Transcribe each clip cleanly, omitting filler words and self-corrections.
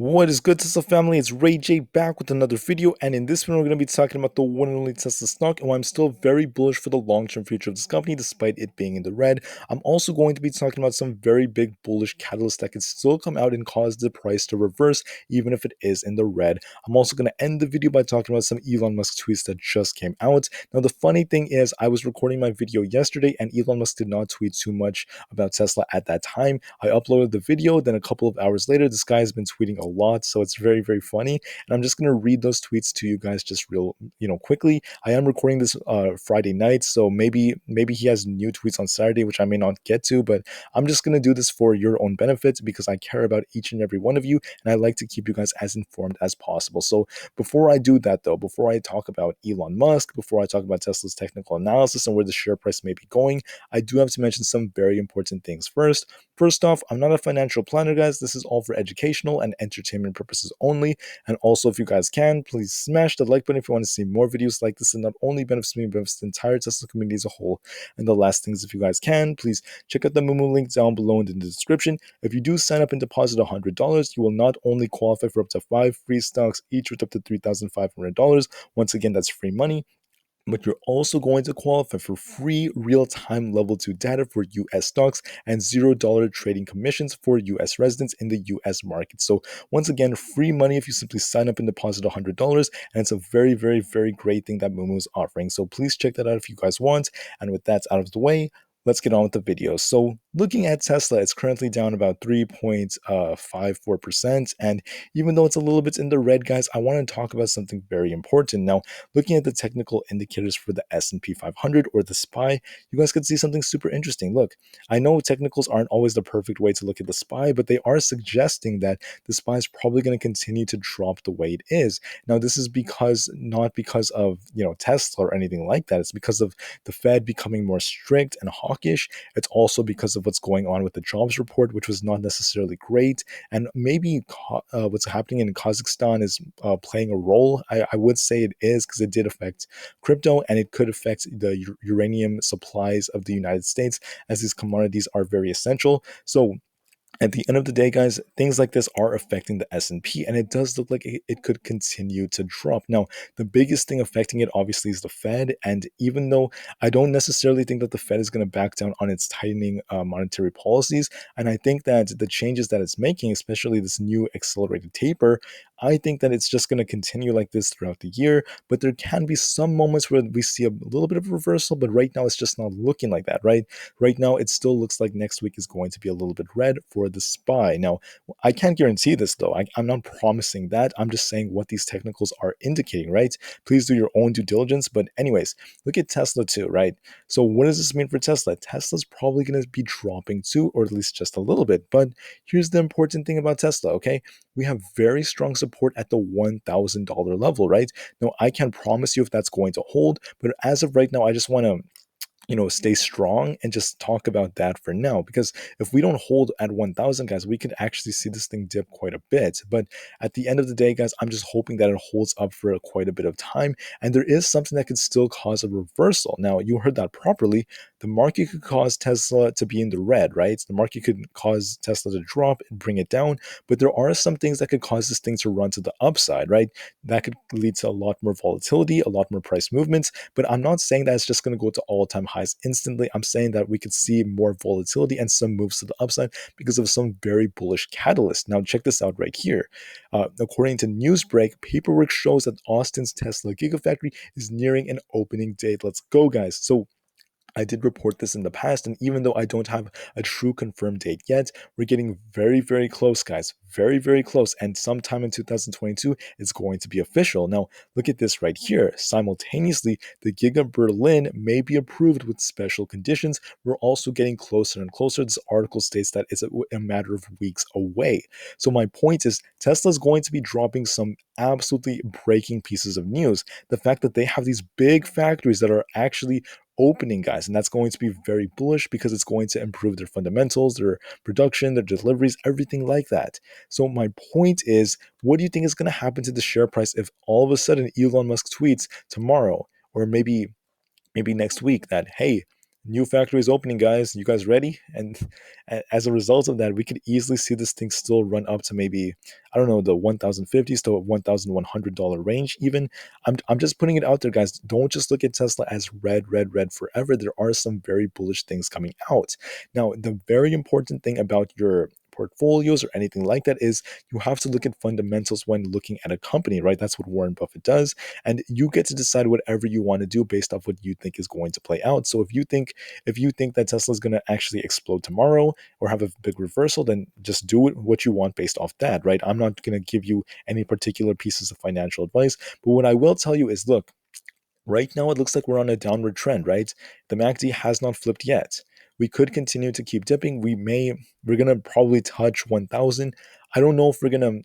What is good, Tesla family? It's Ray J back with another video, and in this one we're going to be talking about the one and only Tesla stock and why I'm still very bullish for the long-term future of this company despite it being in the red. I'm also going to be talking about some very big bullish catalysts that could still come out and cause the price to reverse even if it is in the red. I'm also going to end the video by talking about some Elon Musk tweets that just came out. Now the funny thing is I was recording my video yesterday and Elon Musk did not tweet too much about Tesla at that time. I uploaded the video, then a couple of hours later this guy has been tweeting a lot, so it's very, very funny. And I'm just going to read those tweets to you guys just real, quickly. I am recording this Friday night, so maybe he has new tweets on Saturday, which I may not get to, but I'm just going to do this for your own benefit because I care about each and every one of you, and I like to keep you guys as informed as possible. So before I do that, though, before I talk about Elon Musk, before I talk about Tesla's technical analysis and where the share price may be going, I do have to mention some very important things first. First off, I'm not a financial planner, guys. This is all for educational and entertainment purposes only. And also, if you guys can, please smash the like button if you want to see more videos like this. And not only benefits me, but benefits the entire Tesla community as a whole. And the last things, if you guys can, please check out the Moomoo link down below in the description. If you do sign up and deposit $100, you will not only qualify for up to 5 free stocks, each worth up to $3,500. Once again, that's free money, but you're also going to qualify for free real-time level 2 data for US stocks and $0 trading commissions for US residents in the US market. So once again, free money if you simply sign up and deposit $100, and it's a very, very, very great thing that Moomoo is offering. So please check that out if you guys want. And with that out of the way, let's get on with the video. So looking at Tesla, it's currently down about 3.54%. And even though it's a little bit in the red, guys, I want to talk about something very important. Now, looking at the technical indicators for the S&P 500 or the SPY, you guys can see something super interesting. Look, I know technicals aren't always the perfect way to look at the SPY, but they are suggesting that the SPY is probably going to continue to drop the way it is. Now, this is not because of, Tesla or anything like that. It's because of the Fed becoming more strict and hawkish. It's also because of what's going on with the jobs report, which was not necessarily great. And maybe what's happening in Kazakhstan is playing a role. I would say it is because it did affect crypto and it could affect the uranium supplies of the United States, as these commodities are very essential. So at the end of the day, guys, things like this are affecting the S&P, and it does look like it could continue to drop. Now, the biggest thing affecting it obviously is the Fed, and even though I don't necessarily think that the Fed is going to back down on its tightening monetary policies, and I think that the changes that it's making, especially this new accelerated taper, I think that it's just going to continue like this throughout the year, but there can be some moments where we see a little bit of a reversal, but right now it's just not looking like that, right? Right now, it still looks like next week is going to be a little bit red for the SPY. Now, I can't guarantee this though. I'm not promising that. I'm just saying what these technicals are indicating, right? Please do your own due diligence. But anyways, look at Tesla too, right? So what does this mean for Tesla? Tesla's probably going to be dropping too, or at least just a little bit. But here's the important thing about Tesla, okay? We have very strong support at the $1,000 level, right? Now, I can't promise you if that's going to hold, but as of right now, I just want to stay strong and just talk about that for now. Because if we don't hold at 1,000, guys, we could actually see this thing dip quite a bit. But at the end of the day, guys, I'm just hoping that it holds up for quite a bit of time. And there is something that could still cause a reversal. Now, you heard that properly. The market could cause Tesla to be in the red, right? The market could cause Tesla to drop and bring it down. But there are some things that could cause this thing to run to the upside, right? That could lead to a lot more volatility, a lot more price movements. But I'm not saying that it's just going to go to all-time highs instantly. I'm saying that we could see more volatility and some moves to the upside because of some very bullish catalysts. Now, check this out right here. According to Newsbreak, paperwork shows that Austin's Tesla Gigafactory is nearing an opening date. Let's go, guys. So I did report this in the past, and even though I don't have a true confirmed date yet, we're getting very, very close, guys. Very, very close. And sometime in 2022, it's going to be official. Now, look at this right here. Simultaneously, the Giga Berlin may be approved with special conditions. We're also getting closer and closer. This article states that it's a matter of weeks away. So my point is, Tesla is going to be dropping some absolutely breaking pieces of news. The fact that they have these big factories that are actually opening, guys, and that's going to be very bullish because it's going to improve their fundamentals, their production, their deliveries, everything like that. So my point is, what do you think is going to happen to the share price if all of a sudden Elon Musk tweets tomorrow or maybe next week that, hey, new factories opening, guys. You guys ready? And as a result of that, we could easily see this thing still run up to maybe, I don't know, the 1050s to $1,100 range even. I'm just putting it out there, guys. Don't just look at Tesla as red, red, red forever. There are some very bullish things coming out. Now, the very important thing about your portfolios or anything like that is you have to look at fundamentals when looking at a company, right? That's what Warren Buffett does. And you get to decide whatever you want to do based off what you think is going to play out. So if you think that Tesla is going to actually explode tomorrow or have a big reversal, then just do it what you want based off that, right? I'm not going to give you any particular pieces of financial advice, but what I will tell you is, look, right now it looks like we're on a downward trend, right? The MACD has not flipped yet. We could continue to keep dipping. We're gonna probably touch 1,000. I don't know if we're gonna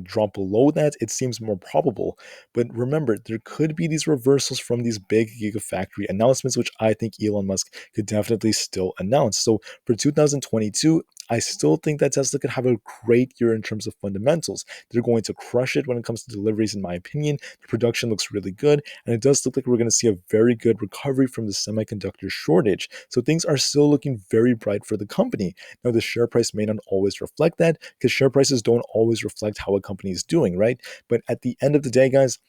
drop below that. It seems more probable, but remember, there could be these reversals from these big gigafactory announcements, which I think Elon Musk could definitely still announce. So for 2022, I still think that Tesla could have a great year in terms of fundamentals. They're going to crush it when it comes to deliveries, in my opinion. The production looks really good, and it does look like we're going to see a very good recovery from the semiconductor shortage. So things are still looking very bright for the company. Now, the share price may not always reflect that, because share prices don't always reflect how a company is doing, right? But at the end of the day, guys,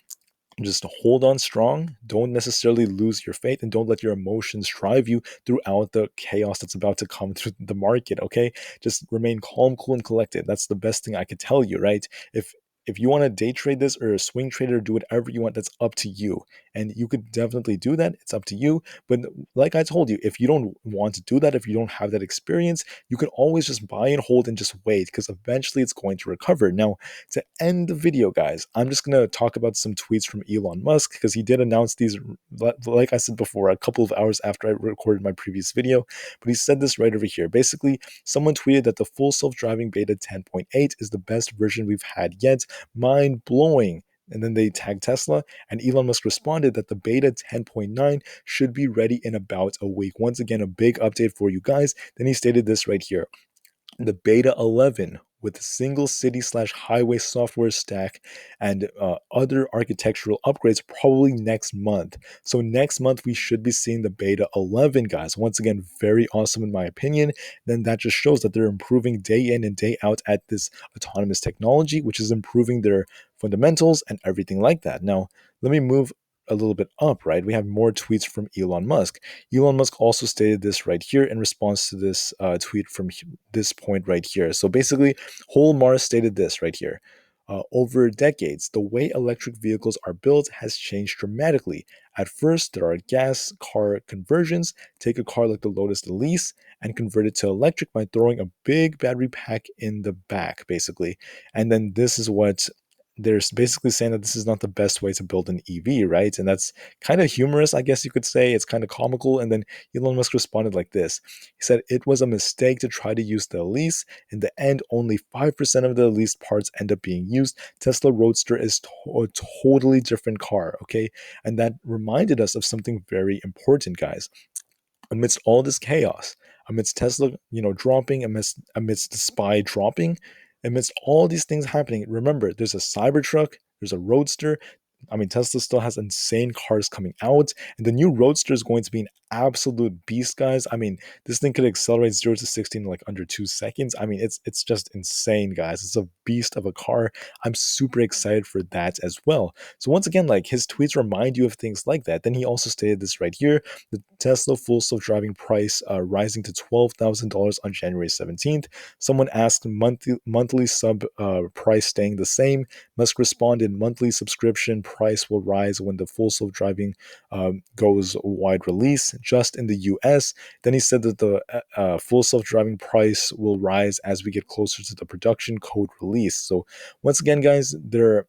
just hold on strong. Don't necessarily lose your faith, and don't let your emotions drive you throughout the chaos that's about to come through the market. Okay, just remain calm, cool, and collected. That's the best thing I could tell you, right? If you want to day trade this or a swing trader, do whatever you want. That's up to you, and you could definitely do that. It's up to you. But like I told you, if you don't want to do that, if you don't have that experience, you can always just buy and hold and just wait, because eventually it's going to recover. Now, to end the video, guys, I'm just going to talk about some tweets from Elon Musk, because he did announce these, like I said before, a couple of hours after I recorded my previous video. But he said this right over here. Basically, someone tweeted that the full self-driving beta 10.8 is the best version we've had yet. Mind blowing. And then they tagged Tesla, and Elon Musk responded that the beta 10.9 should be ready in about a week. Once again, a big update for you guys. Then he stated this right here: the beta 11 with a single city slash highway software stack and other architectural upgrades probably next month. So next month we should be seeing the beta 11, guys. Once again, very awesome in my opinion. Then that just shows that they're improving day in and day out at this autonomous technology, which is improving their fundamentals and everything like that. Now let me move a little bit up, right? We have more tweets from Elon Musk. Elon Musk also stated this right here in response to this tweet from this point right here. So basically, Whole Mars stated this right here. Over decades, the way electric vehicles are built has changed dramatically. At first, there are gas car conversions. Take a car like the Lotus Elise and convert it to electric by throwing a big battery pack in the back, basically. And then this is what they're basically saying, that this is not the best way to build an EV, right? And that's kind of humorous, I guess you could say. It's kind of comical. And then Elon Musk responded like this. He said, it was a mistake to try to use the Elise. In the end, only 5% of the Elise parts end up being used. Tesla Roadster is a totally different car, okay? And that reminded us of something very important, guys. Amidst all this chaos, amidst Tesla, dropping, amidst the SPY dropping, amidst all these things happening, remember, there's a Cybertruck, there's a Roadster. I mean, Tesla still has insane cars coming out, and the new Roadster is going to be an absolute beast, guys. I mean, this thing could accelerate 0 to 60 in like under 2 seconds. I mean, it's just insane, guys. It's a beast of a car. I'm super excited for that as well. So once again, like, his tweets remind you of things like that. Then he also stated this right here: the Tesla full self-driving price rising to $12,000 on January 17th. Someone asked, monthly sub price staying the same. Musk responded, monthly subscription price will rise when the full self-driving goes wide release, just in the US. Then he said that the full self-driving price will rise as we get closer to the production code release. So once again, guys, they're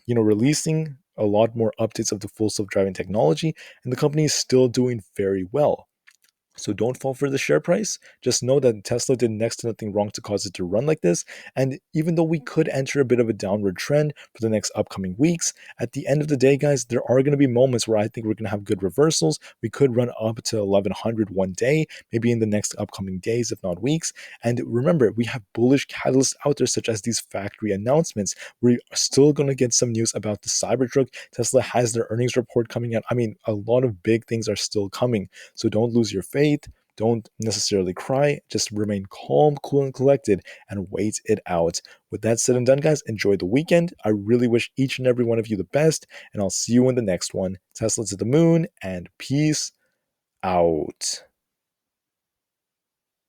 releasing a lot more updates of the full self-driving technology, and the company is still doing very well. So don't fall for the share price. Just know that Tesla did next to nothing wrong to cause it to run like this. And even though we could enter a bit of a downward trend for the next upcoming weeks, at the end of the day, guys, there are going to be moments where I think we're going to have good reversals. We could run up to 1100 one day, maybe in the next upcoming days, if not weeks. And remember, we have bullish catalysts out there, such as these factory announcements. We're still going to get some news about the Cybertruck. Tesla has their earnings report coming out. I mean, a lot of big things are still coming. So don't lose your faith. Don't necessarily cry. Just remain calm, cool, and collected and wait it out. With that said and done, guys, enjoy the weekend. I really wish each and every one of you the best, and I'll see you in the next one. Tesla to the moon, and peace out.